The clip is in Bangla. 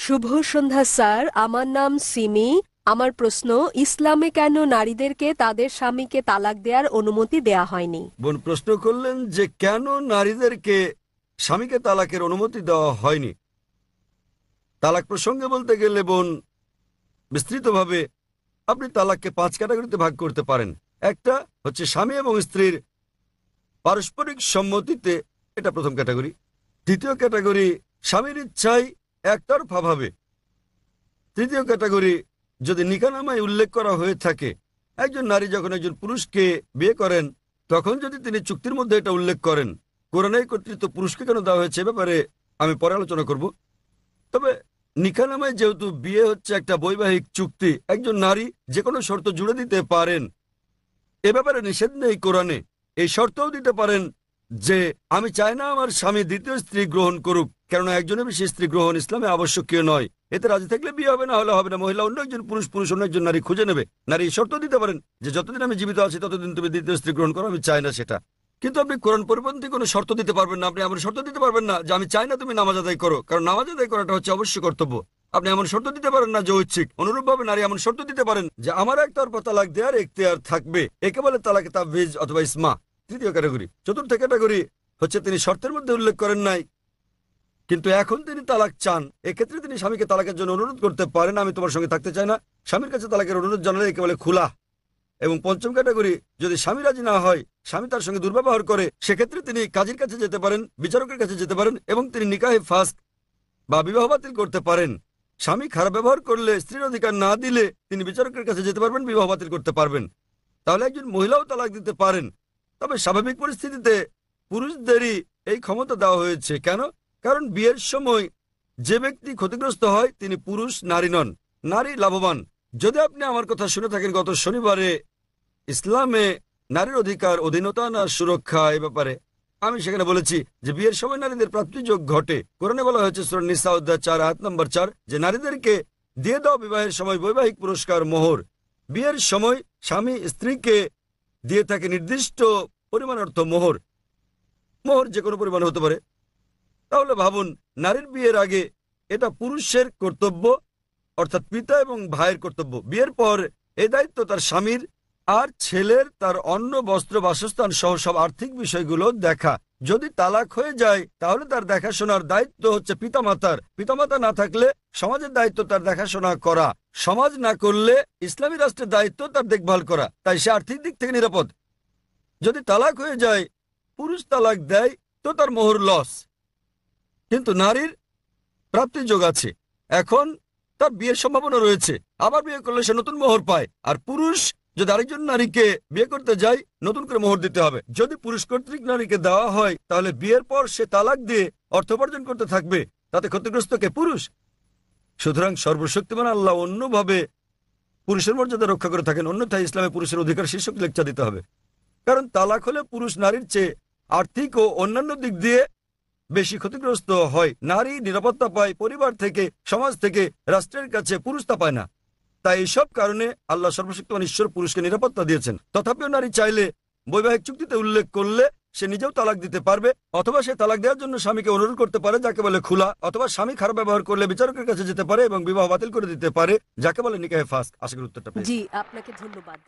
শুভ সন্ধ্যা স্যার, আমার নাম সিমি। আমার প্রশ্ন, ইসলামে কেন নারীদেরকে তাদের স্বামীকে তালাক দেওয়ার অনুমতি দেয়া হয়নি? বোন প্রশ্ন করলেন যে কেন নারীদেরকে স্বামীকে তালাকের অনুমতি দেওয়া হয়নি। তালাক প্রসঙ্গে বলতে গেলে বোন বিস্তৃতভাবে আপনি তালাককে 5 ক্যাটাগরিতে ভাগ করতে পারেন। একটা হচ্ছে স্বামী এবং স্ত্রীর পারস্পরিক সম্মতিতে, এটা প্রথম ক্যাটাগরি। দ্বিতীয় ক্যাটাগরি স্বামীর ইচ্ছায় একতরফাভাবে। তৃতীয় ক্যাটাগরি যদি নিকাহনামায় উল্লেখ করা হয়ে থাকে, একজন নারী যখন একজন পুরুষকে বিয়ে করেন তখন যদি তিনি চুক্তির মধ্যে এটা উল্লেখ করেন। কোরআনে কর্তৃত্ব পুরুষকে কেন দেওয়া হয়েছে ব্যাপারে আমি পরে আলোচনা করব। তবে নিকাহনামায় যেহেতু বিয়ে হচ্ছে একটা বৈবাহিক চুক্তি, একজন নারী যে কোনো শর্ত জুড়ে দিতে পারেন, এ ব্যাপারে নিষেধ নেই কোরআনে। এই শর্তও দিতে পারেন যে আমি চাই না আমার স্বামী দ্বিতীয় স্ত্রী গ্রহণ করুক, কেননা একজনের বেশি স্ত্রী গ্রহণ ইসলামে আবশ্যকীয় নয়। এতে রাজি থাকলে বিয়ে হবে, না হলে হবে না। মহিলা অন্য একজন পুরুষ, পুরুষ অন্য একজন নারী খুঁজে নেবে। নারী এই শর্ত দিতে পারেন যে যতদিন আমি জীবিত আছি ততদিন তুমি দ্বিতীয় স্ত্রী গ্রহণ করো, আমি চাই না সেটা। কিন্তু আপনি কোরআন পরিপন্থী কোনো শর্ত দিতে পারবেন না। আপনি এমন শর্ত দিতে পারবেন না যে আমি চাই না তুমি নামাজ আদায় করো, কারণ নামাজ আদায় করাটা হচ্ছে অবশ্য কর্তব্য। আপনি এমন শর্ত দিতে পারেন না যে ঐচ্ছিক। অনুরূপভাবে নারী এমন শর্ত দিতে পারেন যে আমার একতরফা তালাক দেওয়ার এখতিয়ার থাকবে, একে বলে তালাকে তাফবিজ অথবা ইসমা। তৃতীয় ক্যাটাগরি। চতুর্থ ক্যাটাগরি হচ্ছে তিনি শর্তের মধ্যে উল্লেখ করেন নাই কিন্তু এখন তিনি তালাক চান, এক্ষেত্রে তিনি স্বামীকে তালাকের জন্য অনুরোধ করতে পারেন, আমি তোমার সঙ্গে থাকতে চাই না। স্বামীর কাছে তালাকের অনুরোধ জানালে একে বলে খুলা। এবং পঞ্চম ক্যাটাগরি, যদি স্বামী রাজি না হয়, স্বামী তার সঙ্গে দুর্ব্যবহার করে, সেক্ষেত্রে তিনি কাজীর কাছে যেতে পারেন, বিচারকের কাছে যেতে পারেন এবং তিনি নিকাহে ফাস্ক বা বিবাহ বাতিল করতে পারেন। স্বামী খারাপ ব্যবহার করলে, স্ত্রীর অধিকার না দিলে তিনি বিচারকের কাছে যেতে পারবেন, বিবাহ বাতিল করতে পারবেন। তাহলে একজন মহিলাও তালাক দিতে পারেন। তবে স্বাভাবিক পরিস্থিতিতে পুরুষদেরই এই ক্ষমতা দেওয়া হয়েছে। কেন? কারণ বিয়ের সময় যে ব্যক্তি ক্ষতিগ্রস্ত হয় তিনি পুরুষ, নারী নন। নারী লাভবান। যদি আপনি আমার কথা শুনে থাকেন, গত শনিবারে ইসলামে নারীর অধিকার, অধীনতা না সুরক্ষা এ ব্যাপারে আমি সেখানে বলেছি যে বিয়ের সময় নারীদের প্রাপ্তিযোগ ঘটে। কোরআনে বলা হয়েছে সূরা নিসা অধ্যায় 4 আয়াত নম্বর 4 যে নারীদেরকে দিয়ে দাও বিবাহের সময় বৈবাহিক পুরস্কার, মোহর। বিয়ের সময় স্বামী স্ত্রীকে দিয়ে থাকে নির্দিষ্ট পরিমাণ অর্থ মোহর। মোহর যে কোনো পরিমাণ হতে পারে। তাহলে ভাবুন, নারীর বিয়ের আগে এটা পুরুষের কর্তব্য, অর্থাৎ পিতা এবং ভাইয়ের কর্তব্য। বিয়ের পর এই দায়িত্ব তার স্বামীর, আর ছেলের তার অন্ন, বস্ত্র, বাসস্থান সহ সব আর্থিক বিষয়গুলো দেখা। যদি তালাক হয়ে যায় তাহলে তার দেখাশোনার দায়িত্ব হচ্ছে পিতামাতার। পিতামাতা না থাকলে সমাজের দায়িত্ব তার দেখাশোনা করা। সমাজ না করলে ইসলামী রাষ্ট্রের দায়িত্ব তার দেখভাল করা। তাই সে আর্থিক দিক থেকে নিরাপদ। যদি তালাক হয়ে যায়, পুরুষ তালাক দেয়, তো তার মোহর লস, কিন্তু নারীর প্রাপ্তিযোগ আছে। এখন তার বিয়ের সম্ভাবনা রয়েছে, আবার বিয়ে করলে সে নতুন মোহর পায়। আর পুরুষ যদি আরেকজন নারীকে বিয়ে করতে যায়, নতুন করে মোহর দিতে হবে। যদি পুরুষ কর্তৃক নারীকে দেওয়া হয় তাহলে বিয়ের পর সে তালাক দিয়ে অর্থ উপার্জন করতে থাকবে, তাতে ক্ষতিগ্রস্ত কে? পুরুষ। সুতরাং সর্বশক্তিমান আল্লাহ অন্যভাবে পুরুষের মর্যাদা রক্ষা করে থাকেন। অন্যথায় ইসলামে পুরুষের অধিকার শীর্ষক লেকচার দিতে হবে। কারণ তালাক হলে পুরুষ নারীর চেয়ে আর্থিক ও অন্যান্য দিক দিয়ে বেশি ক্ষতিগ্রস্ত হয়। নারী নিরাপত্তা পায় পরিবার থেকে, সমাজ থেকে, রাষ্ট্রের কাছে, পুরুষ তা পায় না। তাই এইসব কারণে আল্লাহ সর্বশক্তিমান ঈশ্বর পুরুষকে নিরাপত্তা দিয়েছেন। তথাপিও নারী চাইলে বৈবাহিক চুক্তিতে উল্লেখ করলে সে নিজেও তালাক দিতে পারবে, অথবা সে তালাক দেওয়ার জন্য স্বামীকে অনুরোধ করতে পারে, যাকে বলে খুলা। অথবা স্বামী খারাপ ব্যবহার করলে বিচারকের কাছে যেতে পারে এবং বিবাহ বাতিল করে দিতে পারে, যাকে বলে নিকাহে ফাস্ক। আশা করি উত্তরটা পেয়েছি। জি, আপনাকে ধন্যবাদ।